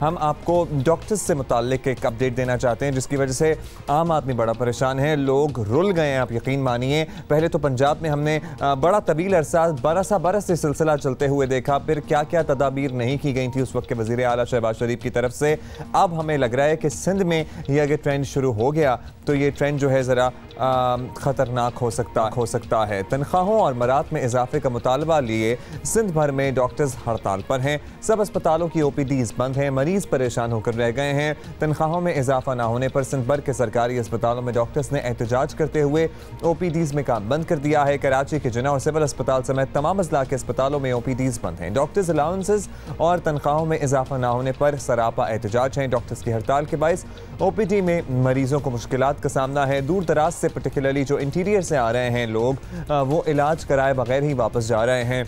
हम आपको डॉक्टर्स से मुताल्लिक एक अपडेट देना चाहते हैं जिसकी वजह से आम आदमी बड़ा परेशान है, लोग रुल गए हैं। आप यकीन मानिए, पहले तो पंजाब में हमने बड़ा तवील अरसा बरस से सिलसिला चलते हुए देखा, फिर क्या क्या तदाबीर नहीं की गई थी उस वक्त के वज़ीर आला शहबाज शरीफ की तरफ से। अब हमें लग रहा है कि सिंध में ये अगर ट्रेंड शुरू हो गया तो ये ट्रेंड जो है ज़रा ख़तरनाक हो सकता है। तनख्वाहों और मरात में इजाफे का मुतालबा लिए सिंध भर में डॉक्टर्स हड़ताल पर हैं। सब अस्पतालों की OPDs बंद हैं, मरीज परेशान होकर रह गए हैं। तनख्वाहों में इजाफा ना होने पर सिंध भर के सरकारी अस्पतालों में डॉक्टर्स ने एहतजाज करते हुए OPDs में काम बंद कर दिया है। कराची के जिन्ना और सिविल अस्पताल समेत तमाम अजला के अस्पतालों में OPDs बंद हैं। डॉक्टर्स अलाउंसेस और तनख्वाहों में इजाफा ना होने पर सरापा एहतजाज हैं। डॉक्टर्स की हड़ताल के बायस OPD में मरीजों को मुश्किलात का सामना है। दूर दराज से पर्टिकुलरली जो इंटीरियर से आ रहे हैं लोग, वो इलाज कराए बगैर ही वापस जा रहे हैं।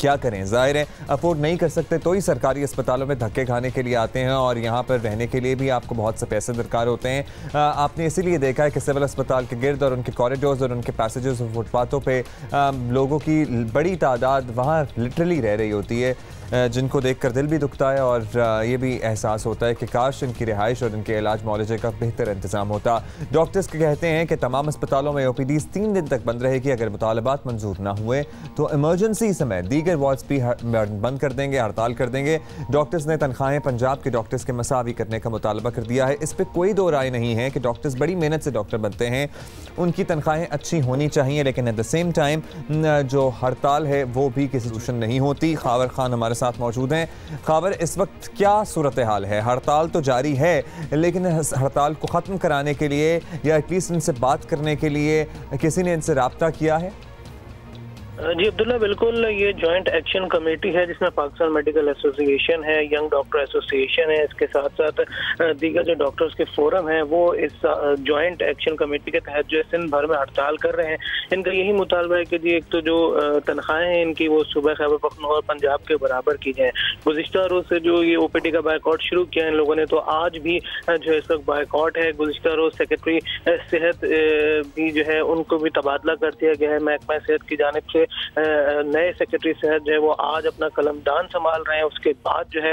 क्या करें, ज़ाहिर है अफोर्ड नहीं कर सकते तो ही सरकारी अस्पतालों में धक्के खाने के लिए आते हैं और यहाँ पर रहने के लिए भी आपको बहुत से पैसे दरकार होते हैं। आपने इसीलिए देखा है कि सिविल अस्पताल के गिर्द और उनके कॉरिडोर्स और उनके पैसेजेस और फुटपाथों पे लोगों की बड़ी तादाद वहाँ लिटरली रह रही होती है, जिनको देखकर दिल भी दुखता है और ये भी एहसास होता है कि काश इनकी रिहाइश और इनके इलाज मुआलजे का बेहतर इंतजाम होता। डॉक्टर्स कहते हैं कि तमाम अस्पतालों में OPDs 3 दिन तक बंद रहेगी। अगर मुतालबात मंजूर ना हुए तो इमरजेंसी समेत दीगर वार्ड्स भी बंद कर देंगे, हड़ताल कर देंगे। डॉक्टर्स ने तनख्वाहें पंजाब के डॉक्टर्स के मसावी करने का मुतालबा कर दिया है। इस पर कोई दो राय नहीं है कि डॉक्टर्स बड़ी मेहनत से डॉक्टर बनते हैं, उनकी तनख्वाहें अच्छी होनी चाहिए, लेकिन एट द सेम टाइम जो हड़ताल है वो भी किसी सोल्यूशन नहीं होती। खावर खान हमारे साथ मौजूद हैं। खावर, इस वक्त क्या सूरत हाल है? हड़ताल तो जारी है, लेकिन हड़ताल को ख़त्म कराने के लिए या एटलीस्ट इनसे बात करने के लिए किसी ने इनसे राब्ता किया है? जी अब्दुल्ला, बिल्कुल ये जॉइंट एक्शन कमेटी है जिसमें पाकिस्तान मेडिकल एसोसिएशन है, यंग डॉक्टर एसोसिएशन है, इसके साथ साथ दीगर जो डॉक्टर्स के फोरम हैं वो इस जॉइंट एक्शन कमेटी के तहत जो है सिंध भर में हड़ताल कर रहे हैं। इनका यही मुतालबा है कि जी एक तो जो तनख्वाहें हैं इनकी वो सूबा खैबर पख्तूनख्वा और पंजाब के बराबर की जाए। गुज़िश्ता रोज़ से जो ये OPD का बायकॉट शुरू किया इन लोगों ने, तो आज भी जो है इस वक्त बायकॉट है। गुज़िश्ता रोज़ सेक्रेटरी सेहत भी जो है उनको भी तबादला कर दिया गया है महकमा सेहत की जानिब से। नए सेक्रेटरी सेहत जो है वो आज अपना कलमदान संभाल रहे हैं। उसके बाद जो है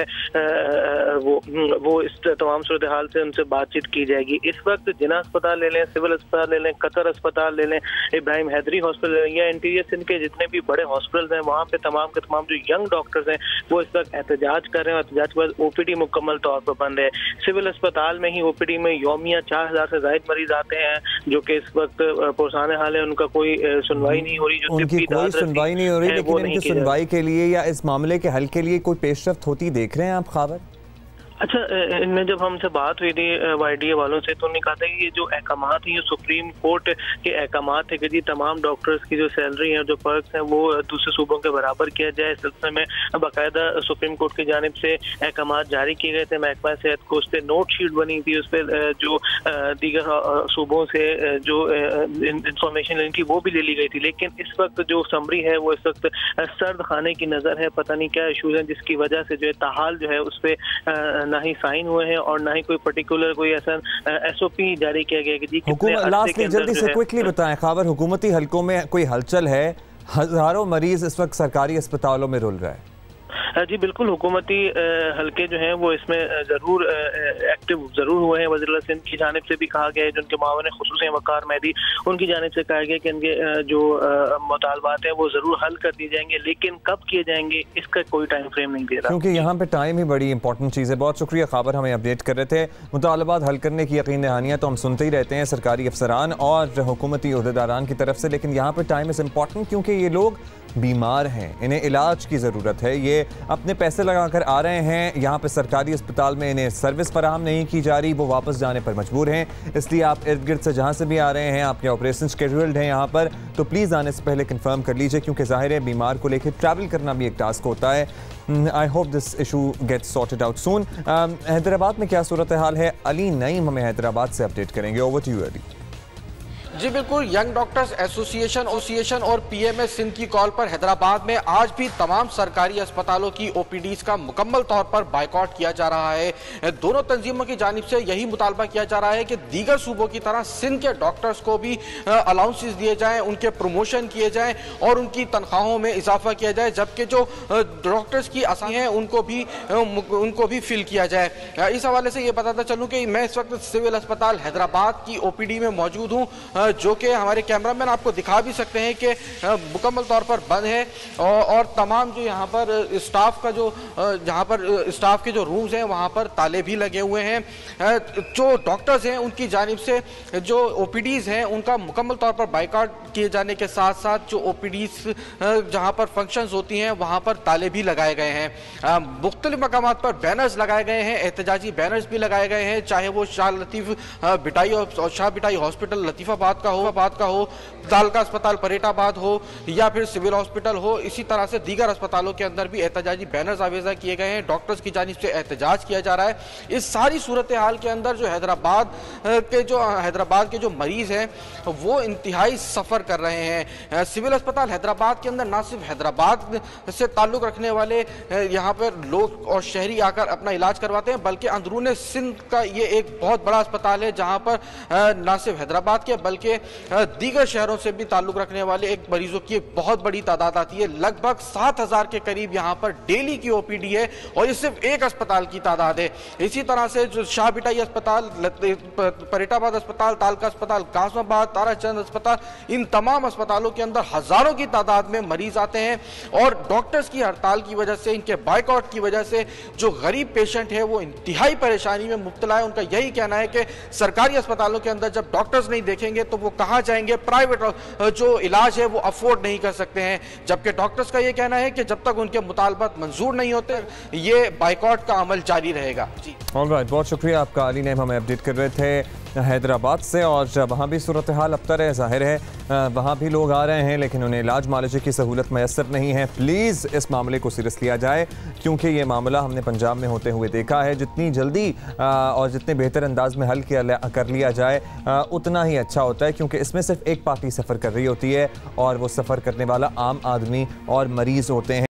वो इस तमाम सूरत हाल से उनसे बातचीत की जाएगी। इस वक्त जिन्ना अस्पताल ले लें, सिविल अस्पताल ले लें, कतर अस्पताल ले लें, इब्राहिम हैदरी हॉस्पिटल ले लें या इंटीरियर सिंध के जितने भी बड़े हॉस्पिटल हैं, वहाँ पे तमाम के तमाम जो यंग डॉक्टर्स हैं वो इस वक्त एहतजाज कर रहे हैं। एहतजाज के बाद OPD मुकम्मल तौर पर बंद है। सिविल अस्पताल में ही OPD में यौमिया 4000 से ज़ायद मरीज आते हैं जो कि इस वक्त पुरसाने हाल है, उनका कोई सुनवाई नहीं हो रही। जो सुनवाई नहीं हो रही, लेकिन इनकी सुनवाई के लिए या इस मामले के हल के लिए कोई पेशरफ्त होती देख रहे हैं आप खावर? अच्छा, इनमें जब हमसे बात हुई थी YDA वालों से तो उन्होंने कहा था कि ये जो अहकामात हैं ये सुप्रीम कोर्ट के अहकामात है कि जी तमाम डॉक्टर्स की जो सैलरी है, जो पर्क्स हैं वो दूसरे सूबों के बराबर किया जाए। इस सिलसिले में बाकायदा सुप्रीम कोर्ट की जानिब से अहकामात जारी किए गए थे। महकमा सेहत को उस पर नोट शीट बनी थी, उस पर जो दीगर सूबों से जो इंफॉर्मेशन लेनी थी वो भी ले ली गई थी। लेकिन इस वक्त जो समरी है वो इस वक्त सर्द खाने की नज़र है। पता नहीं क्या इशूज़ हैं जिसकी वजह से जो है ताहाल जो है उस पर ना ही साइन हुए हैं और ना ही कोई पर्टिकुलर कोई ऐसा SOP जारी किया गया कि जी लास्टली जल्दी से क्विकली बताएं खावर, हुकूमती हलकों में कोई हलचल है? हज़ारों मरीज इस वक्त सरकारी अस्पतालों में रुल रहे हैं। जी बिल्कुल, हुकूमती हल्के जो हैं वो इसमें ज़रूर एक्टिव ज़रूर हुए हैं। वज़ीर सिंध की जानिब से भी कहा गया है, जो उनके मावन ख़ुसूसी वक़ार मेहदी उनकी जानिब से कहा गया कि इनके जो मुतालबात हैं वो ज़रूर हल कर दिए जाएंगे, लेकिन कब किए जाएंगे इसका कोई टाइम फ्रेम नहीं दे रहा, क्योंकि यहाँ पे टाइम ही बड़ी इंपॉर्टेंट चीज़ है। बहुत शुक्रिया खबर, हमें अपडेट कर रहे थे। मुतालबात हल करने की यकीन दहानियाँ तो हम सुनते ही रहते हैं सरकारी अफसरान और हुकूमती अहदेदारान की तरफ से, लेकिन यहाँ पर टाइम इज़ इम्पॉर्टेंट क्योंकि ये लोग बीमार हैं, इन्हें इलाज की ज़रूरत है। ये अपने पैसे लगाकर आ रहे हैं, यहाँ पे सरकारी अस्पताल में इन्हें सर्विस फराहम नहीं की जा रही, वो वापस जाने पर मजबूर हैं। इसलिए आप इर्द गिर्द से जहाँ से भी आ रहे हैं, आपके ऑपरेशन शेड्यूल्ड हैं यहाँ पर, तो प्लीज़ आने से पहले कंफर्म कर लीजिए, क्योंकि ज़ाहिर है बीमार को लेकर ट्रैवल करना भी एक टास्क होता है। I hope this issue gets sorted out soon. Hyderabad में क्या सूरत हाल है? अली नईम हमें हैदराबाद से अपडेट करेंगे। Over to you Ali. जी बिल्कुल, यंग डॉक्टर्स एसोसिएशन और पीएमएस सिंध की कॉल पर हैदराबाद में आज भी तमाम सरकारी अस्पतालों की ओपीडीज का मुकम्मल तौर पर बायकॉट किया जा रहा है। दोनों तंजीमों की जानिब से यही मुतालबा किया जा रहा है कि दीगर सूबों की तरह सिंध के डॉक्टर्स को भी अलाउंसेस दिए जाएं, उनके प्रमोशन किए जाएं और उनकी तनख्वाहों में इजाफा किया जाए, जबकि जो डॉक्टर्स की आसामी है उनको भी फिल किया जाए। इस हवाले से ये बताता चलूँ कि मैं इस वक्त सिविल अस्पताल हैदराबाद की ओपीडी में मौजूद हूँ, जो कि हमारे कैमरामैन आपको दिखा भी सकते हैं कि मुकम्मल तौर पर बंद है और तमाम जो यहाँ पर स्टाफ के जो रूम्स हैं वहाँ पर ताले भी लगे हुए हैं। जो डॉक्टर्स हैं उनकी जानिब से जो ओपीडीज हैं उनका मुकम्मल तौर पर बायकॉट किए जाने के साथ साथ जो ओपीडीज जहाँ पर फंक्शंस होती हैं वहाँ पर ताले भी लगाए गए हैं। मुख्तलिफ मकामात पर बैनर्स लगाए गए हैं, एहतजाजी बैनर्स भी लगाए गए हैं, चाहे वो शाह बिटाई हॉस्पिटल लतीफ़ाबाद का हो, तालका अस्पताल परेटाबाद हो या फिर सिविल हॉस्पिटल हो। इसी तरह से दीगर अस्पतालों के अंदर भी एहतजाजी बैनर्स आवेजा किए गए हैं, डॉक्टर्स की जानिब से एहतजाज किया जा रहा है। इस सारी सूरत हाल के अंदर जो हैदराबाद के जो मरीज हैं वो इंतहाई सफ़र कर रहे हैं। सिविल अस्पताल हैदराबाद के अंदर ना सिर्फ हैदराबाद से ताल्लुक़ रखने वाले यहाँ पर लोग और शहरी आकर अपना इलाज करवाते हैं, बल्कि अंदरूने सिंध का ये एक बहुत बड़ा अस्पताल है जहाँ पर ना सिर्फ हैदराबाद के बल्कि दीगर शहरों से भी ताल्लुक़ रखने वाले एक मरीजों की एक बहुत बड़ी तादाद आती है। लगभग 7,000 के करीब यहाँ पर डेली की ओपीडी है और ये सिर्फ एक अस्पताल की तादाद है। इसी तरह से जो शाह बिटाई अस्पताल, परेटाबाद अस्पताल, तालका अस्पताल, कासमाबाद, ताराचंद अस्पताल, इन तमाम अस्पतालों के अंदर हजारों की तादाद में मरीज आते हैं और डॉक्टर्स की हड़ताल की वजह से, इनके बायकॉट की वजह से जो गरीब पेशेंट है वो इंतहाई परेशानी में मुब्तला है। उनका यही कहना है कि सरकारी अस्पतालों के अंदर जब डॉक्टर्स नहीं देखेंगे तो वो कहाँ जाएंगे, प्राइवेट जो इलाज है वो अफोर्ड नहीं कर सकते हैं। जबकि डॉक्टर्स का ये कहना है कि जब तक उनके मुतालबात मंजूर नहीं होते ये बायकॉट का अमल जारी रहेगा। जी ऑलराइट, बहुत शुक्रिया आपका। अली नेम हमें अपडेट कर रहे थे हैदराबाद से और वहाँ भी सूरत हाल अबतर है, ज़ाहिर है वहाँ भी लोग आ रहे हैं लेकिन उन्हें इलाज मालजे की सहूलत मैसर नहीं है। प्लीज़ इस मामले को सीरियस लिया जाए क्योंकि ये मामला हमने पंजाब में होते हुए देखा है। जितनी जल्दी और जितने बेहतर अंदाज में हल कर लिया जाए उतना ही अच्छा होता है, क्योंकि इसमें सिर्फ एक पार्टी सफ़र कर रही होती है और वो सफ़र करने वाला आम आदमी और मरीज़ होते हैं।